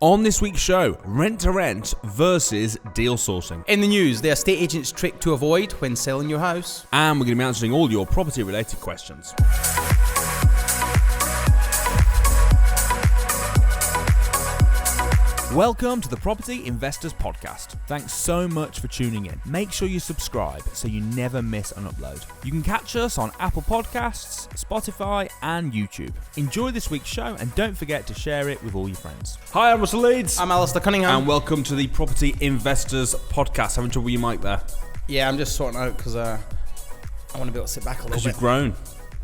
On this week's show, rent-to-rent versus deal sourcing. In the news, the estate agent's trick to avoid when selling your house. And we're going to be answering all your property-related questions. Welcome to the Property Investors Podcast. Thanks so much for tuning in. Make sure you subscribe so you never miss an upload. You can catch us on Apple Podcasts, Spotify, and YouTube. Enjoy this week's show and don't forget to share it with all your friends. Hi, I'm Russell Leeds. I'm Alasdair Cunningham. And welcome to the Property Investors Podcast. Having trouble with your mic there? Yeah, I'm just sorting out because I want to be able to sit back a little bit. Because you've grown.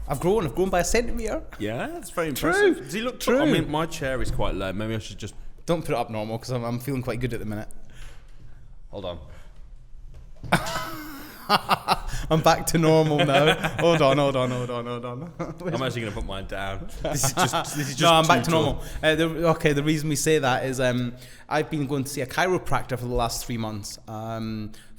I've grown by a centimetre. Yeah, that's very impressive. True. Does he look True. I mean, my chair is quite low. Maybe I should just... Don't put it up normal because I'm feeling quite good at the minute. Hold on. I'm back to normal now. Hold on. I'm actually going to put mine down. This is just no, I'm back to normal. The reason we say that is I've been going to see a chiropractor for the last 3 months.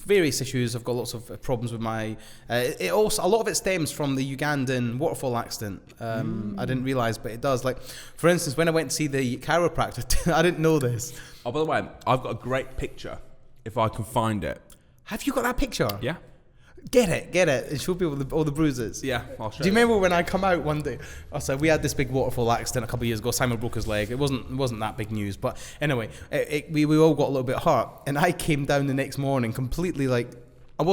Various issues. I've got lots of problems with my. A lot of it stems from the Ugandan waterfall accident. I didn't realise, but it does. Like, for instance, when I went to see the chiropractor, I didn't know this. Oh, by the way, I've got a great picture. If I can find it. Have you got that picture? Yeah. Get it, and show people all the bruises. Yeah, I'll show you. Do you remember when I come out one day? So we had this big waterfall accident a couple of years ago. Simon broke his leg. It wasn't that big news, but anyway, we all got a little bit hurt. And I came down the next morning completely like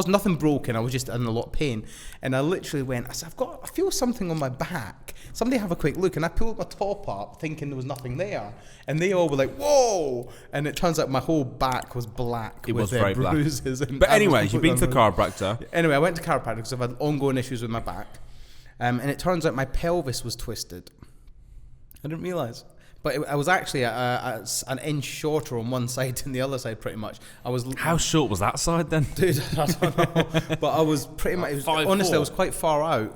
nothing broken. I was just in a lot of pain. And I literally went. I said, I feel something on my back. Somebody have a quick look. And I pulled my top up, thinking there was nothing there. And they all were like, "Whoa!" And it turns out my whole back was black. It with was very bruises. Black. But anyway, you've been to the chiropractor. Anyway, I went to chiropractor because I've had ongoing issues with my back. And it turns out my pelvis was twisted. I didn't realise. But I was actually an inch shorter on one side than the other side, pretty much. How short was that side then? Dude, I don't know. But I was pretty much... Honestly, I was quite far out.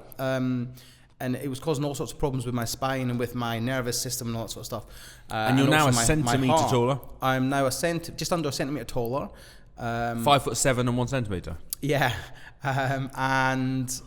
And it was causing all sorts of problems with my spine and with my nervous system and all that sort of stuff. And you're now a centimetre taller? I'm now just under a centimetre taller. 5'7" and 1 centimetre? Yeah. And...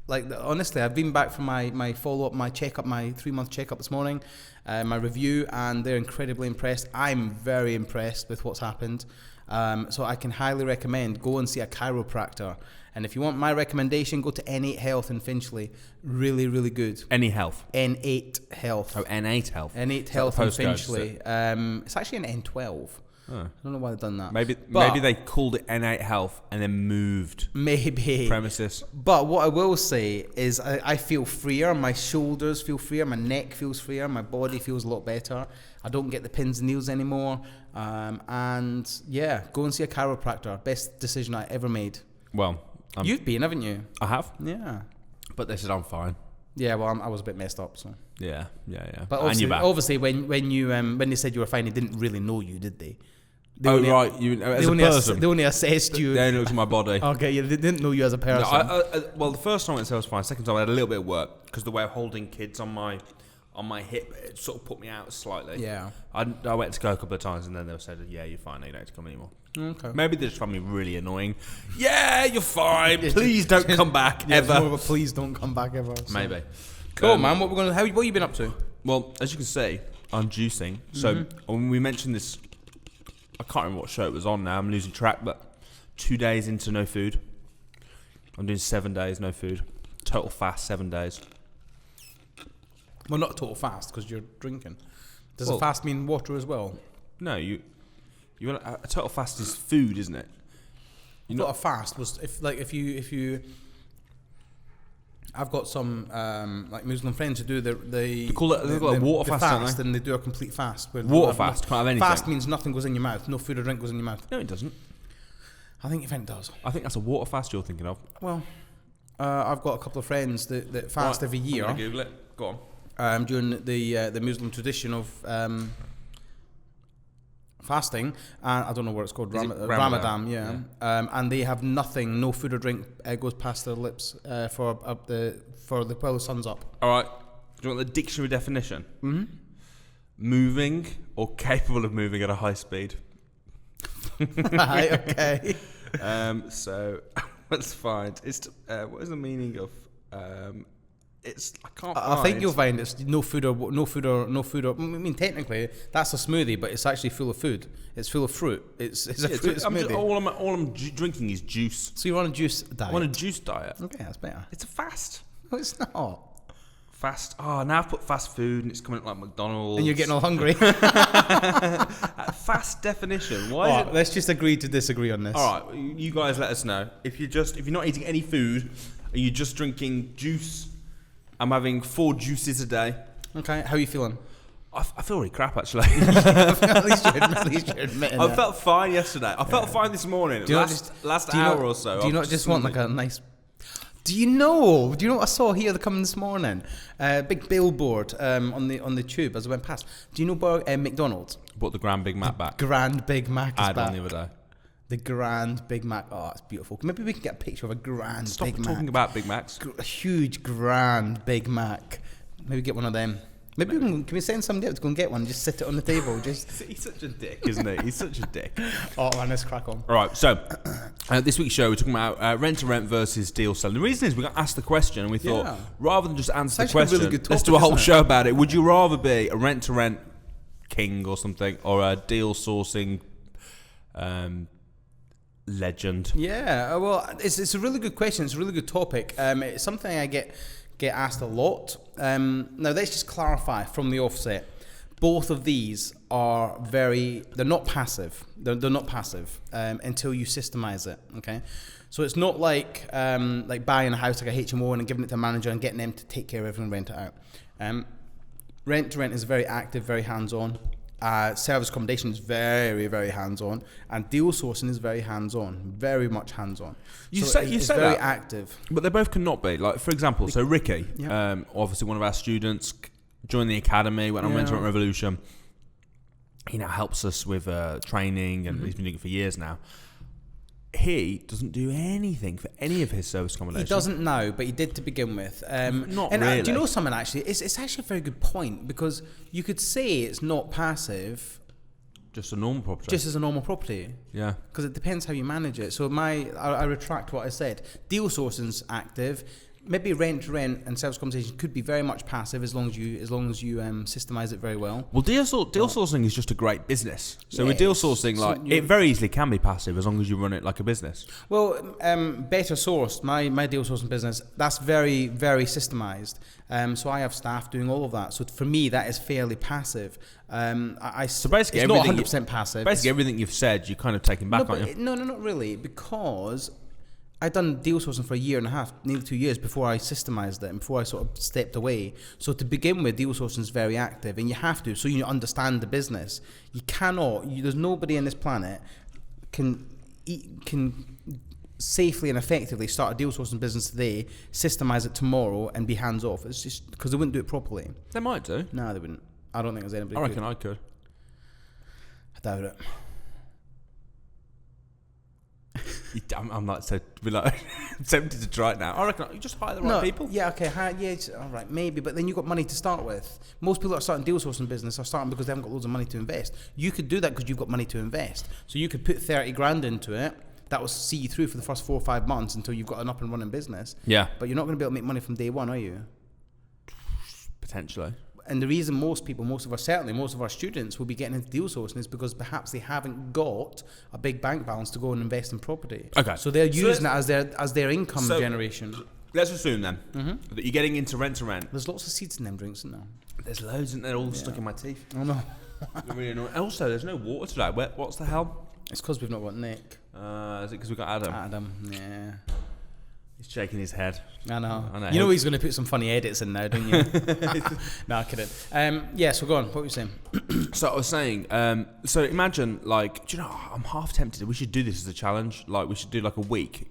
honestly, I've been back from my follow-up, my checkup, my 3-month checkup this morning, my review, and they're incredibly impressed. I'm very impressed with what's happened. So I can highly recommend go and see a chiropractor. And if you want my recommendation, go to N8 Health in Finchley. Really, really good. Any health? N8 Health. Oh, N8 Health. N8 Health in Finchley. It's actually an N12. I don't know why they've done that. Maybe they called it N8 Health and then moved premises. But what I will say is I feel freer. My shoulders feel freer. My neck feels freer. My body feels a lot better. I don't get the pins and needles anymore. And yeah, go and see a chiropractor. Best decision I ever made. Well, you've been, haven't you? I have. Yeah. But they said I'm fine. Yeah, well, I was a bit messed up, so. Yeah. But obviously when they said you were fine, they didn't really know you, did they? They only assessed you. They only looked at my body. Okay, yeah, they didn't know you as a person. No, well, the first time I went to I was fine. Second time I had a little bit of work because the way of holding kids on my hip, it sort of put me out slightly. Yeah. I went to go a couple of times and then they said, "Yeah, you're fine. You don't have to come anymore." Okay. Maybe they just found me really annoying. Yeah, you're fine. Please don't come back ever. More of a please don't come back ever. So. Maybe. Cool, man. What have you been up to? Well, as you can see, I'm juicing. So when we mentioned this, I can't remember what show it was on now. I'm losing track, but 2 days into no food. I'm doing 7 days no food. Total fast 7 days. Well, not a total fast because you're drinking. Does a fast mean water as well? No, a total fast is food, isn't it? Not a fast was if you. I've got some Muslim friends who do they call it a water fast, and they do a complete fast. Water fast, can't have anything. Fast means nothing goes in your mouth. No food or drink goes in your mouth. No, it doesn't. I think it does. I think that's a water fast you're thinking of. Well, I've got a couple of friends that fast every year. I'm gonna Google it. Go on. During the Muslim tradition of fasting, and I don't know what it's called, Ramadan, yeah. And they have nothing, no food or drink goes past their lips for while the sun's up. All right. Do you want the dictionary definition? Mm-hmm. Moving or capable of moving at a high speed. Right, okay. So let's find. What is the meaning of I can't. I think you'll find it's no food or. I mean, technically that's a smoothie, but it's actually full of food. It's full of fruit. It's a fruit smoothie. All I'm drinking is juice. So you're on a juice diet. I'm on a juice diet. Okay, that's better. It's a fast. No, it's not. Fast. Oh, now I've put fast food and it's coming up like McDonald's. And you're getting all hungry. Fast definition. Let's just agree to disagree on this. All right, you guys let us know if you're not eating any food, and you're just drinking juice. I'm having 4 juices a day. Okay, how are you feeling? I feel really crap actually. At least you're admitting I felt fine yesterday. I felt fine this morning. Last hour or so. Do you not just want like a nice? Do you know what I saw here coming this morning? Big billboard on the tube as I went past. Do you know McDonald's? Bought the Grand Big Mac back. Grand Big Mac is I had back. one the other day. The Grand Big Mac. Oh, it's beautiful. Maybe we can get a picture of a Grand Big Mac. Stop talking about Big Macs. A huge Grand Big Mac. Maybe get one of them. Maybe can we send somebody out to go and get one? Just sit it on the table. He's such a dick, isn't he? He's such a dick. Oh man, let's crack on. All right, so this week's show we're talking about rent to rent versus deal selling. The reason is we got asked the question and we thought rather than just answer the question, really good topic, let's do a whole isn't it? show about it. Would you rather be a rent to rent king or something, or a deal sourcing legend? Yeah, well, it's a really good question. It's a really good topic. It's something I get asked a lot. Now, let's just clarify from the offset. Both of these are they're not passive. They're not passive until you systemize it. Okay, so it's not like buying a house like a HMO and giving it to a manager and getting them to take care of everything and rent it out. Rent to rent is very active, very hands-on. Service accommodation is very, very hands-on, and deal sourcing is very hands-on, very much hands-on. It's very active, but they both cannot be. Like for example, so Ricky, obviously one of our students, joined the academy, went on Rent to Rent Revolution. He now helps us with training, and he's been doing it for years now. He doesn't do anything for any of his service accommodation. He doesn't now, but he did to begin with. Not really. Do you know something, actually? It's actually a very good point, because you could say it's not passive. Just a normal property. Just as a normal property. Yeah. Because it depends how you manage it. So I retract what I said. Deal sourcing's active. Maybe rent to rent and service accommodation could be very much passive as long as you systemize it very well. Well, deal sourcing is just a great business. So with deal sourcing, it very easily can be passive as long as you run it like a business. Well, Better Sourced, my deal sourcing business, that's very, very systemized. So I have staff doing all of that. So for me, that is fairly passive. So basically, it's not 100% passive. Basically, everything you've said, you're kind of taking back, aren't you? No, not really, because I'd done deal sourcing for 1.5 years, nearly 2 years before I systemized it and before I sort of stepped away. So to begin with, deal sourcing is very active, and you have to, so you understand the business. You cannot. There's nobody on this planet can safely and effectively start a deal sourcing business today, systemize it tomorrow, and be hands off. It's just because they wouldn't do it properly. They might do. No, they wouldn't. I don't think there's anybody. I reckon I could. I doubt it. I'm like tempted to try it now. I reckon you just hire the right people. Yeah, okay, all right, maybe, but then you've got money to start with. Most people that are starting deal sourcing business are starting because they haven't got loads of money to invest. You could do that because you've got money to invest. So you could put 30 grand into it. That will see you through for the first 4 or 5 months until you've got an up and running business. Yeah. But you're not going to be able to make money from day one, are you? Potentially. And the reason most of our students will be getting into deal sourcing is because perhaps they haven't got a big bank balance to go and invest in property. Okay. So they're using it as their income generation. Let's assume then that you're getting into rent to rent. There's lots of seeds in them drinks, isn't there? There's loads, and they're all stuck in my teeth. Oh no. Really annoying. Also, there's no water today. What's the hell? It's because we've not got Nick. Is it because we've got Adam? Adam, yeah. He's shaking his head. I know. You know he's going to put some funny edits in now, don't you? No, I'm kidding. So go on. What were you saying? So I was saying, so imagine, like, do you know, I'm half tempted. We should do this as a challenge. Like, we should do like a week.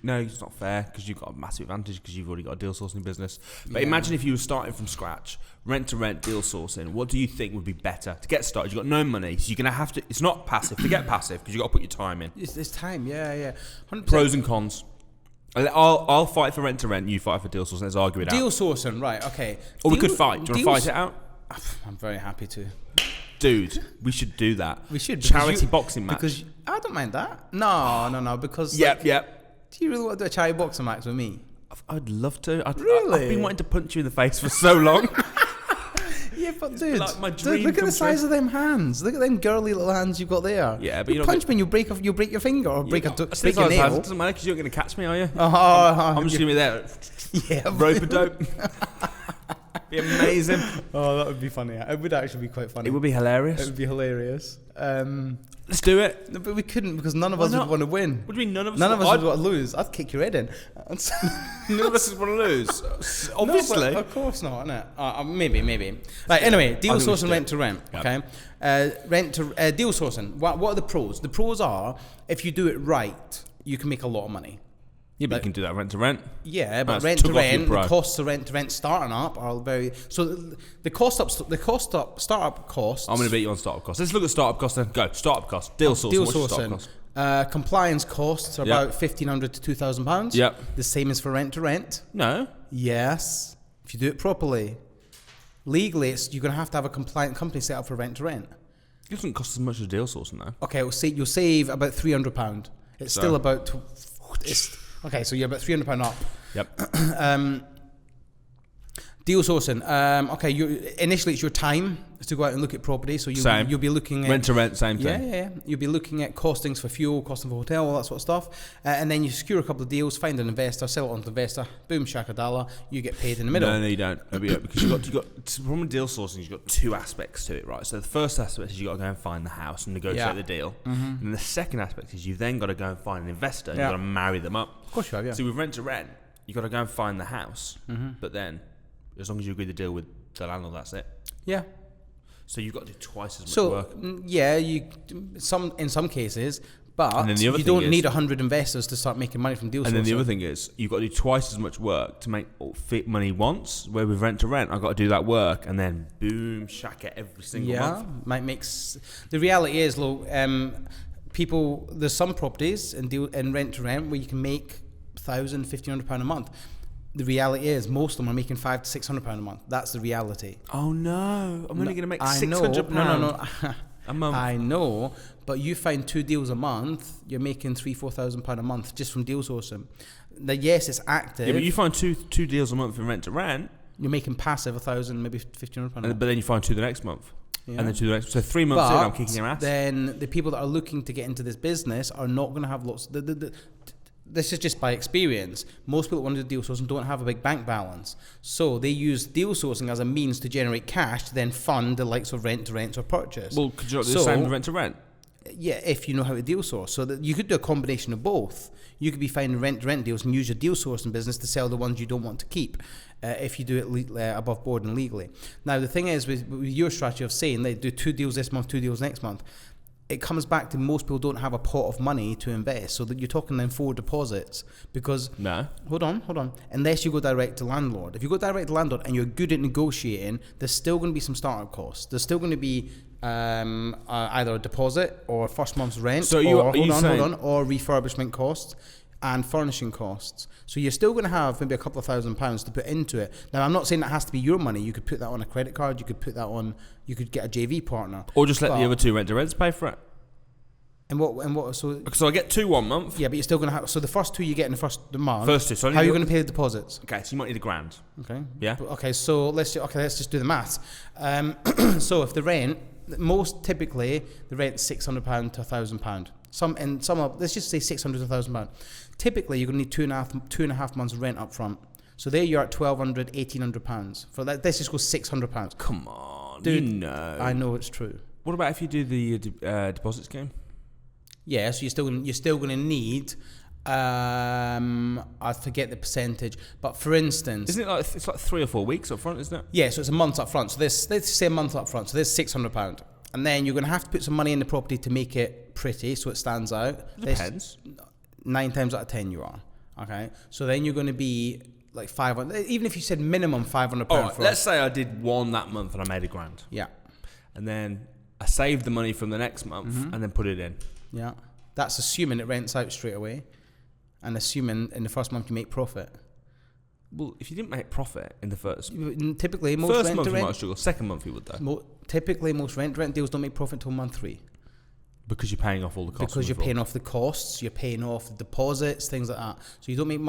No, it's not fair because you've got a massive advantage because you've already got a deal sourcing business. But imagine if you were starting from scratch, rent to rent, deal sourcing. What do you think would be better to get started? You've got no money, so you're going to have to. It's not passive to get passive because you've got to put your time in. It's time, yeah. 100%. Pros and cons. I'll fight for rent to rent. You fight for deal sourcing. Let's argue it out. Deal sourcing, right? Okay. Or we could fight. Do you want to fight it out? I'm very happy to. Dude, we should do that. We should. Charity boxing match. Because I don't mind that. No. Because. Yep. Do you really want to do a charity boxing match with me? I'd love to. Really? I've been wanting to punch you in the face for so long. Yeah, but dude, like my dream look at come the size true. of them hands. Look at them girly little hands you've got there. Yeah, but you punch me and you break your finger or break your nail. It doesn't matter because you're not going to catch me, are you? I'm just going to be there. Yeah, rope-a-dope. Be amazing. Oh, that would be funny. It would actually be quite funny. It would be hilarious. It would be hilarious. Let's do it. No, but we couldn't because none of us would want to win. What do you mean none of us? None of us would want to lose. I'd kick your head in. None of us would want to lose. Obviously. No, of course not, innit? Maybe. Right, anyway, deal sourcing, rent to rent. Yep. Okay. Deal sourcing. What are the pros? The pros are if you do it right, you can make a lot of money. Yeah, but you can do that rent to rent. Yeah, but rent to rent, the costs of rent to rent starting up are very. So the startup costs. I'm going to beat you on startup costs. Let's look at startup costs then. Go startup costs. Deal sourcing. Compliance costs are about £1,500 to £2,000. Yep. The same as for rent to rent. No. Yes, if you do it properly. Legally, you're going to have a compliant company set up for rent to rent. It doesn't cost as much as deal sourcing though. Okay, you'll save about £300. It's still about. Okay, so you're about £300 up. Yep. Deal sourcing. Okay, initially it's your time to go out and look at property. So you'll be looking at rent to rent, same thing. Yeah. You'll be looking at costings for fuel, costing for hotel, all that sort of stuff. And then you secure a couple of deals, find an investor, sell it on to the investor. Boom, shakadala. You get paid in the middle. No, you don't. Because you've got the problem with deal sourcing. You've got two aspects to it, right? So the first aspect is you got to go and find the house and negotiate the deal. Mm-hmm. And the second aspect is you've then got to go and find an investor. And you've got to marry them up. Of course you have. Yeah. So with rent to rent, you've got to go and find the house, but then. As long as you agree to deal with the landlord, that's it. Yeah. So you've got to do twice as much work. Yeah, in some cases, but you don't need 100 investors to start making money from deal sourcing. And then the other thing is, you've got to do twice as much work to make fit money once. Where with rent to rent, I've got to do that work, and then boom, shack it every single month. Might make. The reality is, there's some properties in rent to rent where you can make £1,000, £1,500 a month. The reality is, most of them are making £500 to £600 a month. That's the reality. Oh no! I'm only going to make £600 No. a month. I know, but you find 2 deals a month, you're making £3,000-4,000 a month just from deal sourcing. Now, yes, it's active. Yeah, but you find two deals a month in rent to rent. You're making passive £1,000, maybe £1,500 a month. But then you find 2 the next month. Yeah. And then 2 the next. So 3 months in, I'm kicking your ass. Then the people that are looking to get into this business are not going to have lots. This is just by experience. Most people that want to do deal sourcing don't have a big bank balance. So they use deal sourcing as a means to generate cash to then fund the likes of rent to rent or purchase. Well, could you do the same with rent to rent? Yeah, if you know how to deal source. So that you could do a combination of both. You could be finding rent to rent deals and use your deal sourcing business to sell the ones you don't want to keep if you do it above board and legally. Now, the thing is with your strategy of saying they do 2 deals this month, 2 deals next month, it comes back to most people don't have a pot of money to invest, so that you're talking then 4 deposits because hold on, unless you go direct to landlord. If you go direct to landlord and you're good at negotiating, there's still going to be some startup costs. There's still going to be either a deposit or first month's rent, or refurbishment costs and furnishing costs. So you're still going to have maybe a couple of £1,000 to put into it. Now, I'm not saying that has to be your money. You could put that on a credit card. You could put that on. You could get a JV partner, or just let the other 2 rent to rents pay for it. And what? So I get 2 1 month. Yeah, but you're still going to have. So the first 2 you get in the month. First 2. So how are you going to pay the deposits? Okay, so you might need £1,000. Okay. Yeah. Okay. So let's just do the maths. So if the rent, typically the rent's £600 to £1,000. Let's just say £600 to £1,000. Typically, you're going to need 2.5 months rent up front. So there you're at £1,200, £1,800 for that. Let's just go £600. Come on, dude. You know. I know it's true. What about if you do the deposit scheme? Yeah, so you're still going to need. I forget the percentage, but for instance, isn't it it's like 3 or 4 weeks up front, isn't it? Yeah, so it's a month up front. So let's say a month up front. So there's £600, and then you're going to have to put some money in the property to make it pretty, so it stands out. It depends. 9 times out of 10 you are. Okay, so then you're going to be like 500. Even if you said minimum £500. All right, let's say I did 1 that month and I made £1,000. Yeah, and then I saved the money from the next month and then put it in. Yeah, that's assuming it rents out straight away, and assuming in the first month you make profit. Well, if you didn't make profit in the first, typically most first rent month to you rent, might struggle. Second month you would though. Typically most rent deals don't make profit until month 3. Because you're paying off all the costs. Because you're paying off the costs, you're paying off the deposits, things like that. So you don't make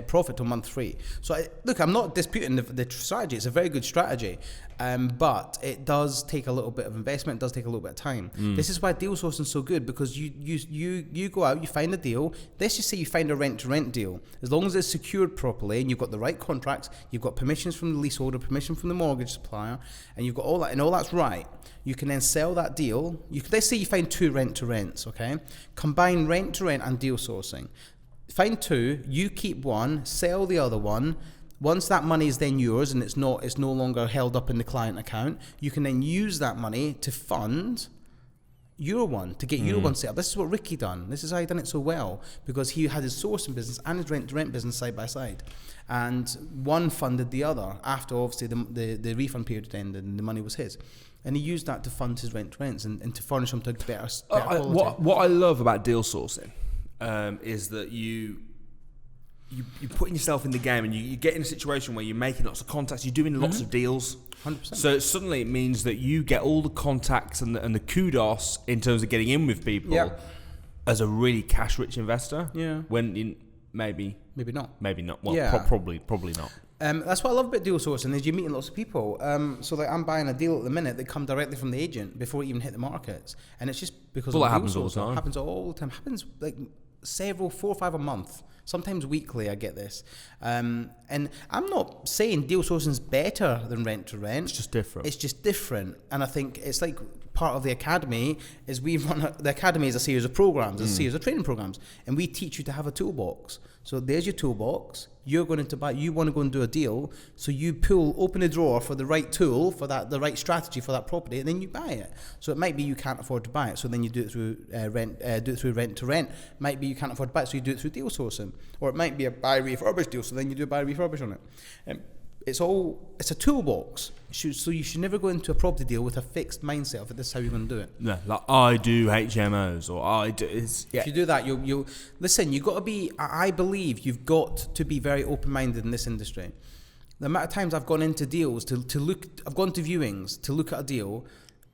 profit till month 3. So look, I'm not disputing the strategy. It's a very good strategy, but it does take a little bit of investment. It does take a little bit of time. This is why deal sourcing is so good, because you go out, you find a deal. Let's just say you find a rent-to-rent deal. As long as it's secured properly and you've got the right contracts, you've got permissions from the leaseholder, permission from the mortgage supplier, and you've got all that, and all that's right, you can then sell that deal. Let's say you find 2 rent-to-rents, okay? Combine rent-to-rent and deal sourcing. Find 2, you keep 1, sell the other one. Once that money is then yours and it's no longer held up in the client account, you can then use that money to fund your one, to get your one set up. This is what Ricky done. This is how he done it so well, because he had his sourcing business and his rent-to-rent business side by side, and one funded the other after obviously the refund period ended and the money was his. And he used that to fund his rent-to-rents and to furnish them to better quality. What I love about deal sourcing is that you're putting yourself in the game, and you get in a situation where you're making lots of contacts, you're doing lots of deals. 100%. So suddenly it means that you get all the contacts and the kudos in terms of getting in with people as a really cash-rich investor. Yeah. When maybe not. Well, Yeah. probably not. That's what I love about deal sourcing, is you're meeting lots of people. So like I'm buying a deal at the minute that come directly from the agent before it even hit the markets, and it's just because Well, of that deal happens all the sourcing. time. Happens all the time. Happens like 4 or 5 a month. Sometimes weekly I get this. And I'm not saying deal sourcing is better than rent to rent. It's just different. It's just different. And I think it's like part of the academy is the academy is a series of programs, a series of training programs, and we teach you to have a toolbox. So there's your toolbox. You want to go and do a deal, so you open a drawer for the right tool for that, the right strategy for that property, and then you buy it. So it might be you can't afford to buy it, so then you do it through rent to rent. Might be you can't afford to buy it, so you do it through deal sourcing. Or it might be a buy refurbish deal, so then you do a buy refurbish on it. It's a toolbox. So you should never go into a property deal with a fixed mindset of this is how you're going to do it. No, like I do HMOs, or I do. If you do that, you'll listen. You've got to be. I believe you've got to be very open-minded in this industry. The amount of times I've gone into deals to look, I've gone to viewings to look at a deal,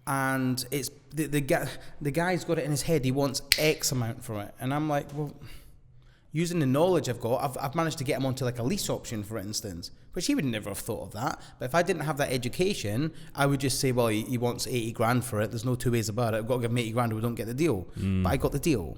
and it's the guy's got it in his head. He wants X amount for it, and I'm like, well, using the knowledge I've got, I've managed to get him onto like a lease option, for instance, which he would never have thought of that. But if I didn't have that education, I would just say, well, he wants 80 grand for it. There's no 2 ways about it. I've got to give him 80 grand or we don't get the deal. But I got the deal.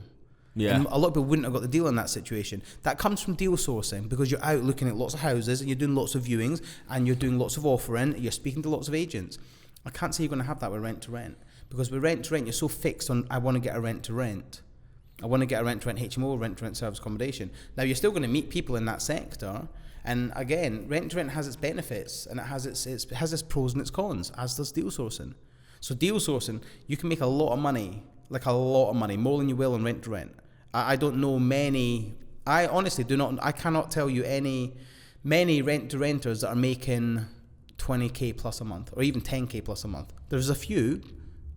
Yeah. And a lot of people wouldn't have got the deal in that situation. That comes from deal sourcing, because you're out looking at lots of houses and you're doing lots of viewings and you're doing lots of offering. You're speaking to lots of agents. I can't say you're going to have that with rent to rent, because with rent to rent, you're so fixed on, I want to get a rent to rent. I want to get a rent-to-rent HMO, rent-to-rent service accommodation. Now, you're still going to meet people in that sector. And again, rent-to-rent has its benefits, and it has its pros and its cons, as does deal sourcing. So deal sourcing, you can make a lot of money, more than you will on rent-to-rent. I don't know many, I honestly I cannot tell you many rent-to-renters that are making 20k plus a month, or even 10k plus a month. There's a few,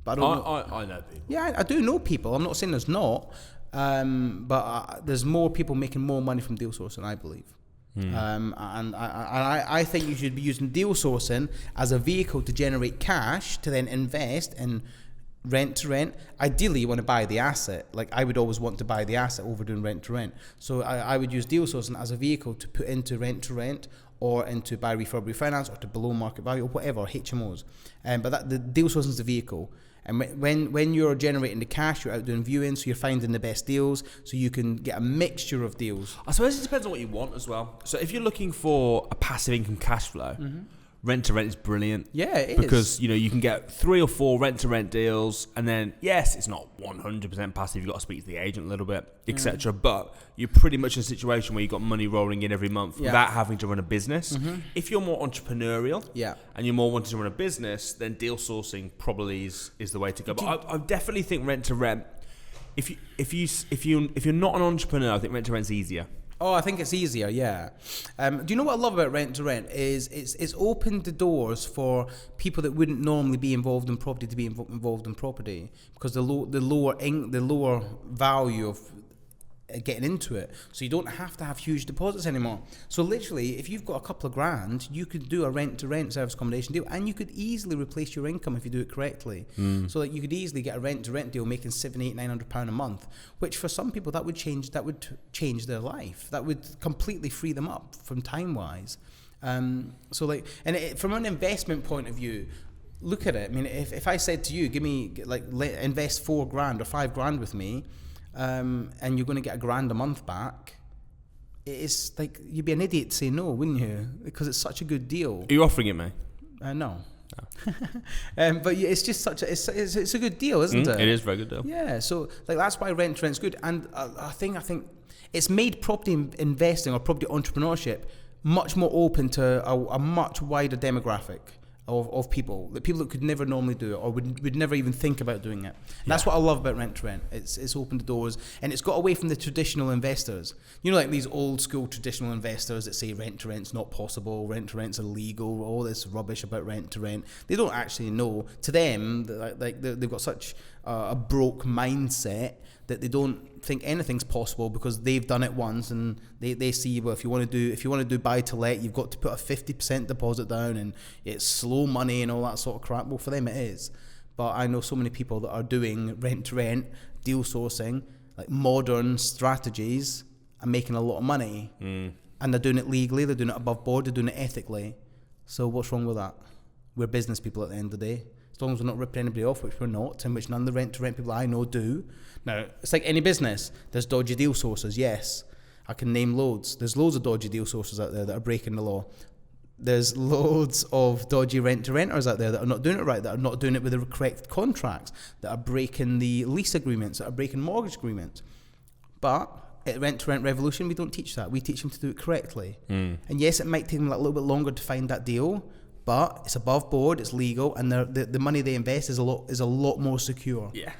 but I know people. Yeah, I do know people. I'm not saying there's not, but there's more people making more money from deal sourcing, I believe. And I think you should be using deal sourcing as a vehicle to generate cash to then invest in rent to rent. Ideally, you want to buy the asset. Like I would always want to buy the asset over doing rent to rent. So I would use deal sourcing as a vehicle to put into rent to rent, or into buy refurb refinance, or to below market value, or whatever, HMOs. But the deal sourcing is the vehicle. And when you're generating the cash, you're out doing viewings, so you're finding the best deals, so you can get a mixture of deals. I suppose it depends on what you want as well. So if you're looking for a passive income cash flow, rent to rent is brilliant. Yeah, it is. Because you can get 3 or 4 rent to rent deals, and then yes, it's not 100% passive. You've got to speak to the agent a little bit, etc. But you're pretty much in a situation where you've got money rolling in every month without having to run a business. If you're more entrepreneurial, and you're more wanting to run a business, then deal sourcing probably is the way to go. But I definitely think rent to rent. If you're not an entrepreneur, I think rent to rent's easier. Oh, I think it's easier, yeah. Do you know what I love about rent to rent is it's opened the doors for people that wouldn't normally be involved in property to be involved in property, because the lower value of getting into it, so you don't have to have huge deposits anymore. So literally, if you've got a couple of grand, you could do a rent-to-rent service accommodation deal, and you could easily replace your income if you do it correctly. So that you could easily get a rent-to-rent deal making £700-900 a month, which for some people that would change their life. That would completely free them up from time-wise. From an investment point of view, look at it. I mean, if I said to you, give me invest $4,000 or $5,000 with me, and you're going to get $1,000 a month back, it's like you'd be an idiot to say no, wouldn't you? Because it's such a good deal. Are you offering it, mate? No. But it's just it's a good deal, isn't it? It is a very good deal. Yeah, so that's why rent-to-rent's good, and I think it's made property investing or property entrepreneurship much more open to a much wider demographic of people that could never normally do it or would never even think about doing it. And that's what I love about rent-to-rent. It's opened the doors, and it's got away from the traditional investors. You know, like these old school traditional investors that say rent-to-rent's not possible, rent-to-rent's illegal, all this rubbish about rent-to-rent. They don't actually know. To them, they've got such a broke mindset that they don't think anything's possible because they've done it once, and they see, well, if you want to do buy to let, you've got to put a 50% deposit down, and it's slow money and all that sort of crap. Well, for them it is, but I know so many people that are doing rent to rent, deal sourcing, like modern strategies, and making a lot of money, and they're doing it legally, they're doing it above board, they're doing it ethically. So what's wrong with that? We're business people at the end of the day. As long as we're not ripping anybody off, which we're not, and which none of the rent-to-rent people I know do. Now, it's like any business. There's dodgy deal sources, yes. I can name loads. There's loads of dodgy deal sources out there that are breaking the law. There's loads of dodgy rent-to-renters out there that are not doing it right, that are not doing it with the correct contracts, that are breaking the lease agreements, that are breaking mortgage agreements. But at Rent-to-Rent Revolution, we don't teach that. We teach them to do it correctly. And yes, it might take them a little bit longer to find that deal, but it's above board, it's legal, and the money they invest is a lot more secure. Yeah,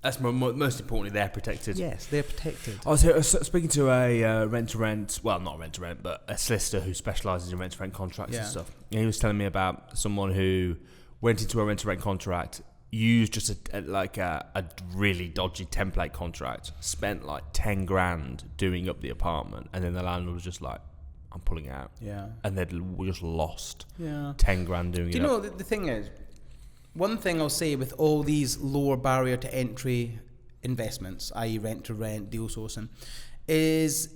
that's most importantly, they're protected. Yes, they're protected. I was speaking to a rent-to-rent, well, not rent-to-rent, but a solicitor who specialises in rent-to-rent contracts and stuff. And he was telling me about someone who went into a rent-to-rent contract, used just a really dodgy template contract, spent like 10 grand doing up the apartment, and then the landlord was just like, I'm pulling out. Yeah. And they'd just lost 10 grand doing it. Do you know, the thing is, one thing I'll say with all these lower barrier to entry investments, i.e. rent-to-rent, deal sourcing, is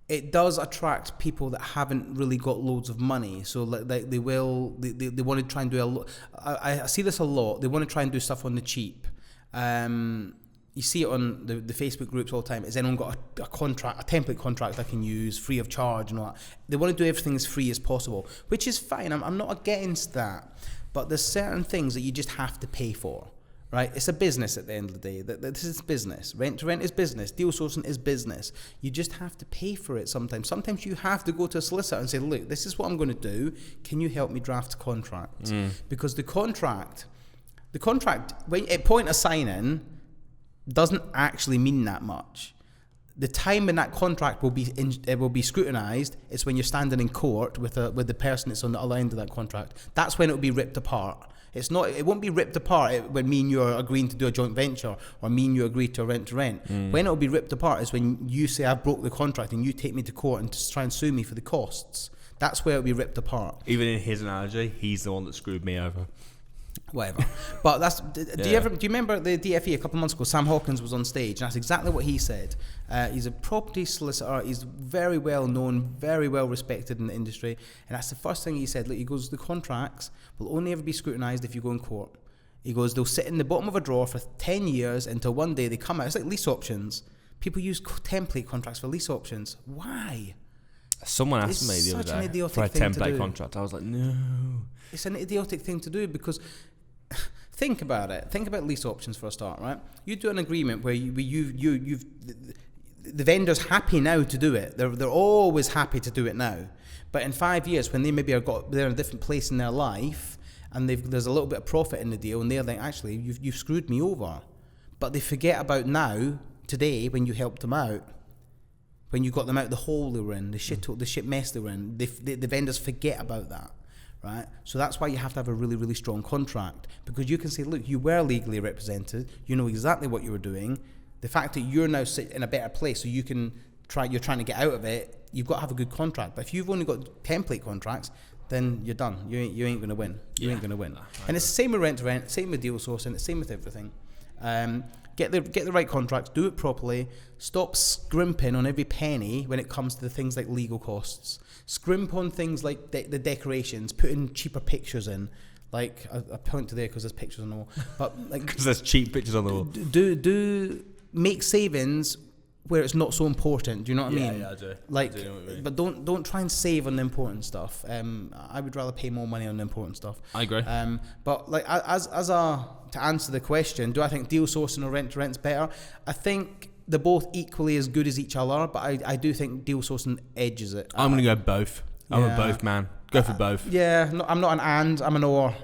it does attract people that haven't really got loads of money. So they want to try and do a lot. I see this a lot. They want to try and do stuff on the cheap. You see it on the Facebook groups all the time. Has anyone got a contract, a template contract I can use free of charge and all that? They want to do everything as free as possible, which is fine. I'm not against that. But there's certain things that you just have to pay for, right? It's a business at the end of the day. This is business. Rent to rent is business. Deal sourcing is business. You just have to pay for it sometimes. Sometimes you have to go to a solicitor and say, look, this is what I'm going to do. Can you help me draft a contract? Because the contract, when at point of signing, doesn't actually mean that much. The time when that contract will be scrutinised is when you're standing in court with the person that's on the other end of that contract. That's when it will be ripped apart. It won't be ripped apart when me and you are agreeing to do a joint venture, or me and you agree to a rent to rent. When it will be ripped apart is when you say I've broke the contract and you take me to court and just try and sue me for the costs. That's where it'll be ripped apart. Even in his analogy, he's the one that screwed me over. Whatever. But that's. Do you remember the DFE a couple of months ago? Sam Hawkins was on stage, and that's exactly what he said. He's a property solicitor. He's very well known, very well respected in the industry, and that's the first thing he said. Look, he goes, the contracts will only ever be scrutinised if you go in court. He goes, they'll sit in the bottom of a drawer for 10 years until one day they come out. It's like lease options. People use template contracts for lease options. Why? Someone asked me the other day for a template contract. I was like, no. It's an idiotic thing to do because. Think about it. Think about lease options for a start, right? You do an agreement where the vendor's happy now to do it. They're always happy to do it now. But in 5 years, when they maybe they're in a different place in their life, and there's a little bit of profit in the deal, and they're like, actually, you've screwed me over. But they forget about now, today, when you helped them out, when you got them out of the hole they were in, the shit mess they were in. The vendors forget about that. Right? So that's why you have to have a really, really strong contract, because you can say, look, you were legally represented, you know exactly what you were doing, The fact that you're now sitting in a better place, so you're trying to get out of it, you've got to have a good contract. But if you've only got template contracts, then you're done. You ain't going to win. You ain't going to win. And it's the same with rent to rent, same with deal sourcing, it's the same with everything. Get the right contracts, do it properly, stop scrimping on every penny when it comes to the things like legal costs. Scrimp on things like the decorations, put in cheaper pictures in. Like, I point to there because there's pictures on the wall. But like, because there's cheap pictures on the wall. Do make savings where it's not so important. Do you know what I mean? Yeah, I do. Like, I do know what you mean. but don't try and save on the important stuff. I would rather pay more money on the important stuff. I agree. But like to answer the question, do I think deal sourcing or rent to rent's better? I think they're both equally as good as each other, but I do think deal sourcing edges it. I'm going to go both. I'm a both man. Go for both. Yeah, no, I'm not an and, I'm an or.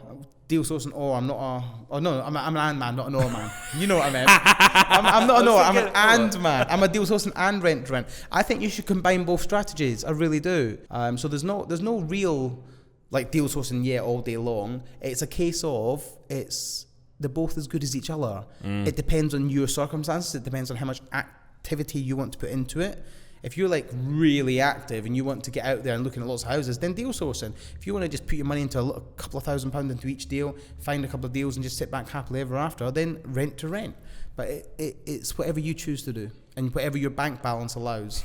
Deal sourcing or, I'm not a... Oh, no, I'm an and man, not an or man. You know what I meant. I'm not an or, I'm an and man. I'm a deal sourcing and rent to rent. I think you should combine both strategies. I really do. So there's no real like deal sourcing all day long. It's a case of they're both as good as each other. It depends on your circumstances. It depends on how much activity you want to put into it. If you're like really active and you want to get out there and looking at lots of houses, then deal sourcing. If you want to just put your money into a couple of £1,000 into each deal, find a couple of deals and just sit back happily ever after, then rent to rent. But it's whatever you choose to do and whatever your bank balance allows.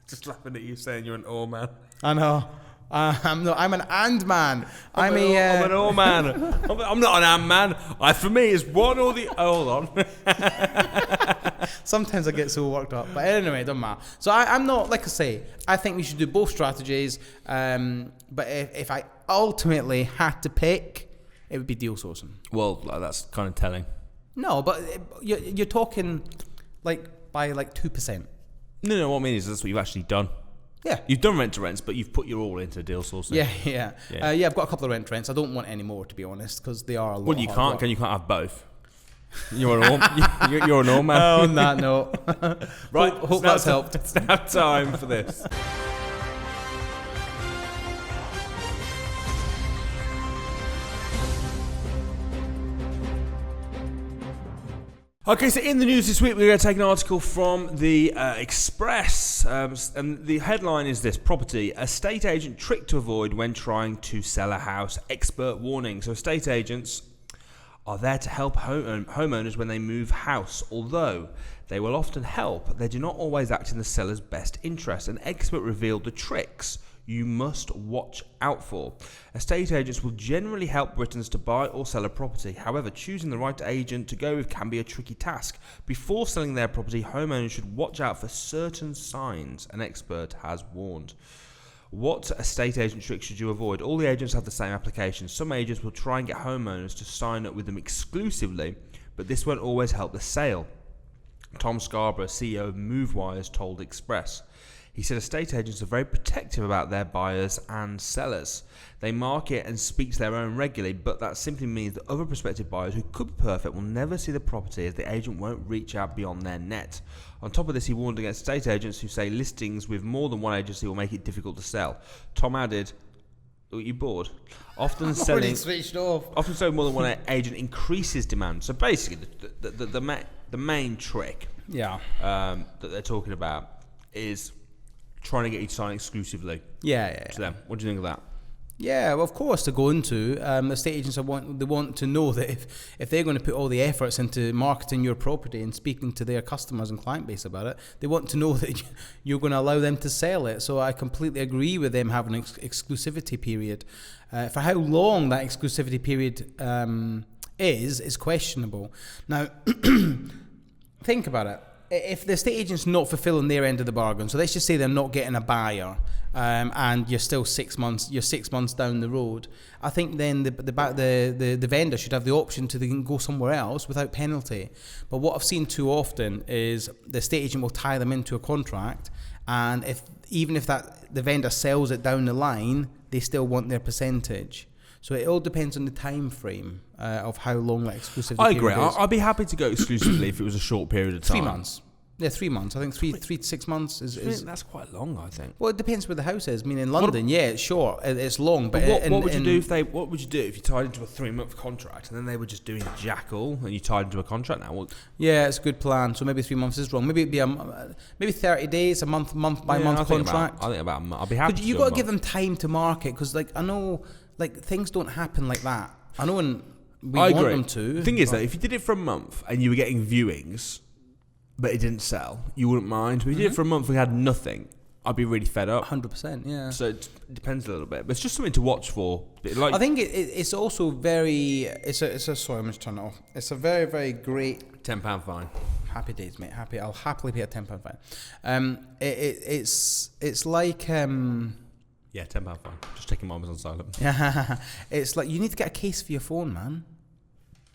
Just laughing at you saying you're an or man. I know. I'm an and man. I'm an or man. I'm not an and man. For me, it's one or the... Hold on. Sometimes I get so worked up. But anyway, it doesn't matter. So I'm not... Like I say, I think we should do both strategies. But if I ultimately had to pick, it would be deal sourcing. Well, that's kind of telling. No, but you're talking like by like 2%. No, what I mean is that's what you've actually done. Yeah. You've done rent to rents, but you've put your all into deal sourcing. Yeah. I've got a couple of rent to rents. I don't want any more, to be honest, because they are a lot. Well, you can't have both. You're an all, you're an all man. Oh, on that note. Right. Hope that's helped. It's now time for this. Okay, so in the news this week, we're going to take an article from the Express, and the headline is this: property, estate agent trick to avoid when trying to sell a house, expert warning. So estate agents are there to help homeowners when they move house. Although they will often help, they do not always act in the seller's best interest. An expert revealed the tricks you must watch out for. Estate agents will generally help Britons to buy or sell a property. However, choosing the right agent to go with can be a tricky task. Before selling their property, homeowners should watch out for certain signs, an expert has warned. What estate agent tricks should you avoid? All the agents have the same application. Some agents will try and get homeowners to sign up with them exclusively, but this won't always help the sale. Tom Scarborough, CEO of MoveWires, told Express. He said estate agents are very protective about their buyers and sellers. They market and speak to their own regularly, but that simply means that other prospective buyers who could be perfect will never see the property, as the agent won't reach out beyond their net. On top of this, he warned against estate agents who say listings with more than one agency will make it difficult to sell. Tom added, "Are you bored? Often selling switched off. Often selling more than one agent increases demand." So basically, the main trick that they're talking about is trying to get you to sign exclusively to them. What do you think of that? Yeah, well, of course, to go into estate agents want to know that if they're going to put all the efforts into marketing your property and speaking to their customers and client base about it, they want to know that you're going to allow them to sell it. So I completely agree with them having an exclusivity period. For how long that exclusivity period is questionable. Now, think about it. If the estate agent's not fulfilling their end of the bargain, so let's just say they're not getting a buyer, and you're still 6 months, you're 6 months down the road, I think then the vendor should have the option to they can go somewhere else without penalty. But what I've seen too often is the estate agent will tie them into a contract, and even if the vendor sells it down the line, they still want their percentage. So it all depends on the time frame of how long that exclusivity I agree. period is. I'd be happy to go exclusively if it was a short period of time. 3 months. Yeah, 3 months. I think 3 to 6 months is. That's quite long, I think. Well, it depends where the house is. I mean, in London, it's short, it's long. But what would you do if you tied into a 3-month contract and then they were just doing jack all and you tied into a contract now? Well, yeah, it's a good plan. So maybe 3 months is wrong. Maybe it'd be maybe 30 days, a month by month contract. I think about a month. I'll be happy. But you got to give them time to market, because I know things don't happen like that. I know, and I want them to. The thing is that if you did it for a month and you were getting viewings, but it didn't sell, you wouldn't mind. But if you did it for a month and we had nothing, I'd be really fed up. 100%, yeah. So it depends a little bit, but it's just something to watch for. I think it's also very. Sorry, I'm just turning it off. It's a very, very great £10 fine. Happy days, mate. I'll happily pay a £10 fine. It's like. Yeah, £10 fine. Just taking my on silent. Yeah, it's like you need to get a case for your phone, man.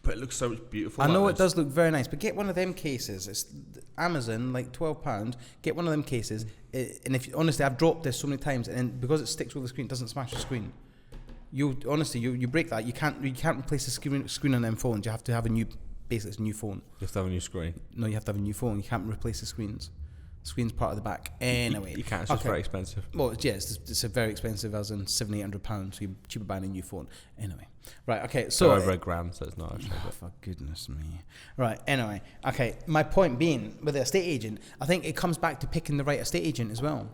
But it looks so much beautiful. I know it does look very nice, but get one of them cases. It's Amazon, like £12. Get one of them cases, and honestly, I've dropped this so many times, and because it sticks with the screen, it doesn't smash the screen. You break that. You can't replace the screen on them phones. You have to have a new phone. You have to have a new screen. No, you have to have a new phone. You can't replace the screens. Screen's part of the back. Anyway, you can't. It's just very expensive. Well, yes, it's a very expensive, as in £700-800. So you're cheaper buying a new phone. Anyway, right, okay. So over £1,000, so it's not actually. For goodness me. Right. Anyway, okay. My point being, with the estate agent, I think it comes back to picking the right estate agent as well.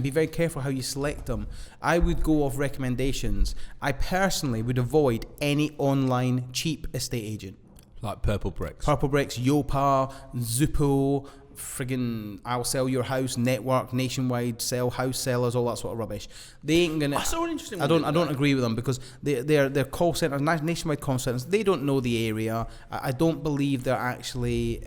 Be very careful how you select them. I would go off recommendations. I personally would avoid any online cheap estate agent. Like Purple Bricks, Yopa, Zupo, friggin' I'll sell your house, network, nationwide, sell house sellers, all that sort of rubbish. They ain't gonna. I saw an interesting one. I don't agree with them, because they're call centers, nationwide call centers. They don't know the area. I don't believe they're actually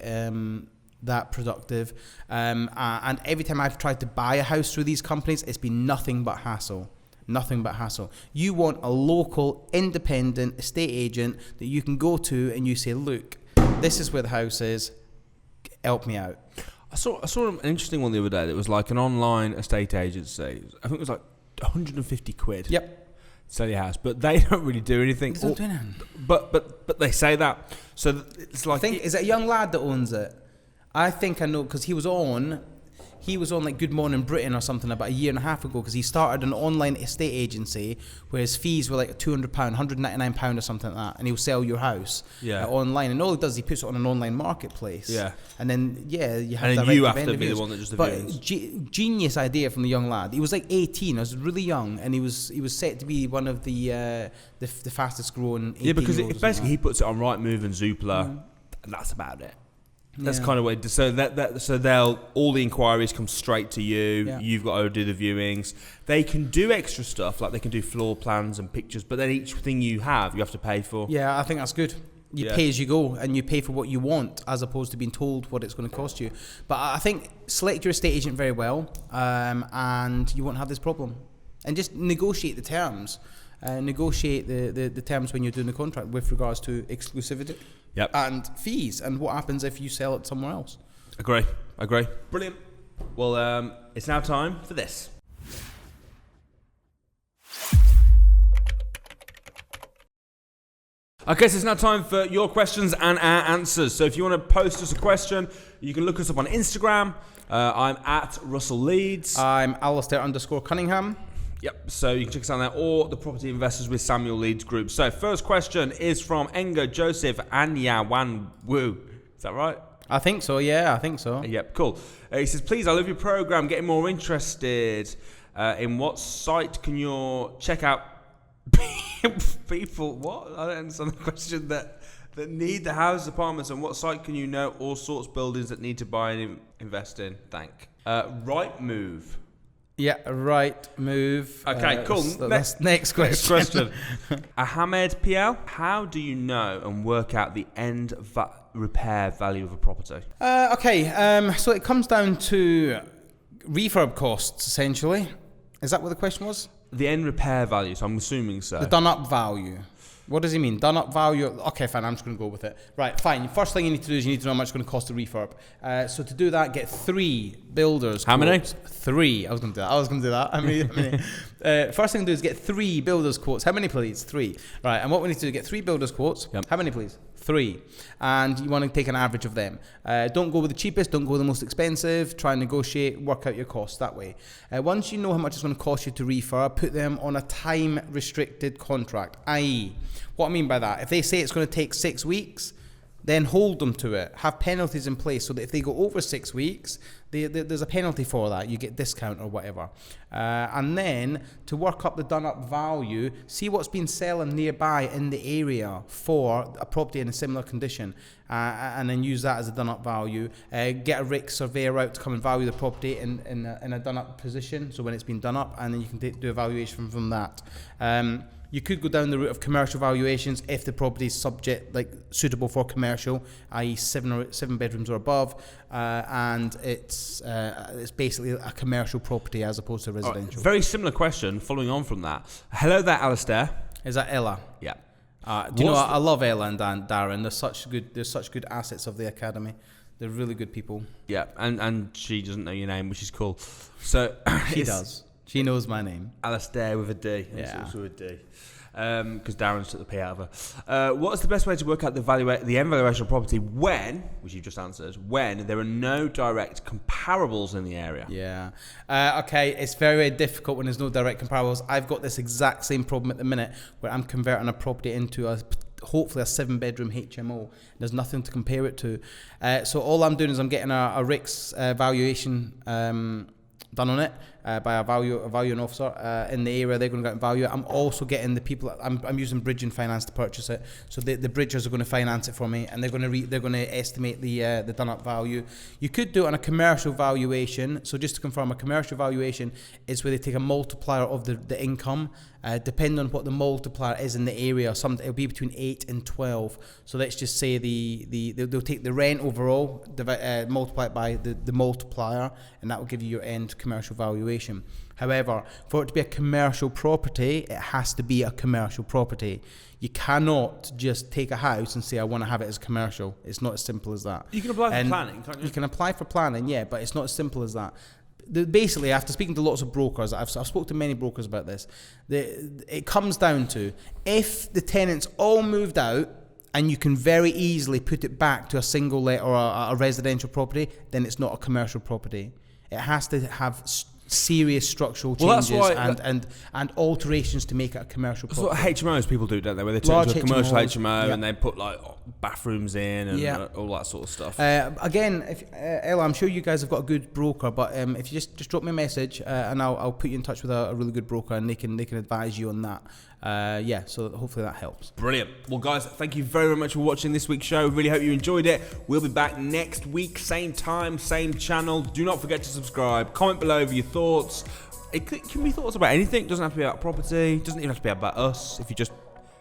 that productive. And every time I've tried to buy a house through these companies, it's been nothing but hassle. Nothing but hassle. You want a local, independent estate agent that you can go to and you say, look, this is where the house is. Help me out. I saw an interesting one the other day that was like an online estate agency. I think it was like 150 quid. Yep. Sell your house, but they don't really do anything. They don't do anything. But they say that. So it's like. Is it a young lad that owns it? I think I know, because he was on like Good Morning Britain or something about a year and a half ago, because he started an online estate agency where his fees were like £200, £199 or something like that, and he'll sell your house online. And all he does is he puts it on an online marketplace. Yeah. And then you have to be the one that does the viewings. Genius idea from the young lad. He was like 18. I was really young, and he was set to be one of the fastest growing. Yeah, because basically he puts it on Rightmove and Zoopla, and that's about it. That's kind of what. So they'll all the inquiries come straight to you. Yeah. You've got to do the viewings. They can do extra stuff, like they can do floor plans and pictures, but then each thing you have to pay for. Yeah, I think that's good. You pay as you go, and you pay for what you want, as opposed to being told what it's going to cost you. But I think select your estate agent very well, and you won't have this problem. And just negotiate the terms. Negotiate the terms when you're doing the contract with regards to exclusivity. Yep. And fees, and what happens if you sell it somewhere else. Agree. Brilliant. Well, it's now time for this. Okay, so it's now time for your questions and our answers. So if you want to post us a question, you can look us up on Instagram. I'm at Russell Leeds. I'm Alasdair_Cunningham. Yep, so you can check us out there, or the Property Investors with Samuel Leeds group. So first question is from Enga Joseph Anyawanwu. Is that right? I think so, yeah, I think so. Yep, cool. He says, please, I love your program. Getting more interested in what site can you check out people, what? I don't understand the question. That need the house apartments, and what site can you know all sorts of buildings that need to buy and invest in? Rightmove. Yeah, Rightmove. Okay, cool. Next question. Ahmed PL, how do you know and work out the end repair value of a property? So it comes down to refurb costs, essentially. Is that what the question was? The end repair value, so I'm assuming so. The done-up value. What does he mean? Done-up value? Okay, fine, I'm just going to go with it. Right, fine. First thing you need to do is you need to know how much it's going to cost to refurb. So to do that, get 3 builders. How many? 3. I was going to do that. How many? First thing to do is get 3 builders quotes. How many, please? 3. Right, and what we need to do is get 3 builders quotes. Yep. How many, please? 3, and you want to take an average of them. Don't go with the cheapest, don't go with the most expensive. Try and negotiate, work out your costs that way. Once you know how much it's going to cost you to refurb, put them on a time restricted contract, i.e., what I mean by that, if they say it's going to take 6 weeks, then hold them to it. Have penalties in place so that if they go over 6 weeks, there's a penalty for that. You get discount or whatever. And then to work up the done up value, see what's been selling nearby in the area for a property in a similar condition, and then use that as a done up value. Get a RIC surveyor out to come and value the property in a done up position, so when it's been done up, and then you can do a valuation from that. You could go down the route of commercial valuations if the property is suitable for commercial, i.e. 7 bedrooms or above, and it's basically a commercial property as opposed to residential. Very similar question following on from that. Hello there, Alasdair. Is that Ella? Yeah. Do you know what? I love Ella and Darren. They're such good assets of the academy. They're really good people. Yeah, and she doesn't know your name, which is cool. So she does. She knows my name. Alasdair with a D. Yeah. It's also a D. Because Darren's took the P out of her. What's the best way to work out the end valuation of property when, which you've just answered, when there are no direct comparables in the area? Yeah. Okay, it's very, very difficult when there's no direct comparables. I've got this exact same problem at the minute where I'm converting a property into hopefully a 7-bedroom HMO. There's nothing to compare it to. So all I'm doing is I'm getting a RICS valuation done on it by a valuing officer in the area. They're going to go out and value it. I'm also getting the people. I'm using bridging finance to purchase it. So the bridgers are going to finance it for me, and they're going to estimate the done up value. You could do it on a commercial valuation. So just to confirm, a commercial valuation is where they take a multiplier of the income. Depending on what the multiplier is in the area, it'll be between 8 and 12. So let's just say they'll take the rent overall, multiply it by the multiplier, and that will give you your end commercial valuation. However, for it to be a commercial property, it has to be a commercial property. You cannot just take a house and say, I want to have it as commercial. It's not as simple as that. You can apply for planning, can't you? You can apply for planning, yeah, but it's not as simple as that. Basically, after speaking to lots of brokers, I've spoken to many brokers about this, it comes down to, if the tenants all moved out and you can very easily put it back to a single let or a residential property, then it's not a commercial property. It has to have serious structural changes and alterations to make it a commercial property. That's what HMOs people do, don't they? Where they turn into a commercial HMO, yeah, and they put like bathrooms in and all that sort of stuff. Again, Ella, I'm sure you guys have got a good broker, but if you just drop me a message and I'll put you in touch with a really good broker, and they can advise you on that. So hopefully that helps. Brilliant. Well, guys, thank you very, very much for watching this week's show. Really hope you enjoyed it. We'll be back next week, same time, same channel. Do not forget to subscribe. Comment below with your thoughts. It can be thoughts about anything. It doesn't have to be about property. It doesn't even have to be about us. If you just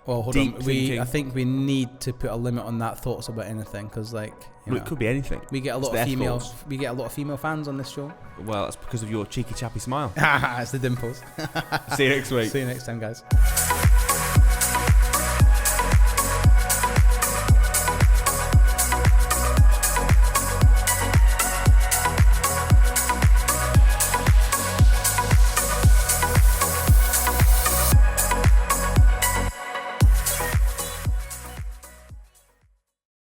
hold on. I think we need to put a limit on that thoughts about anything, because it could be anything. We get a lot of females. We get a lot of female fans on this show. Well, that's because of your cheeky chappy smile. It's the dimples. See you next week. See you next time, guys.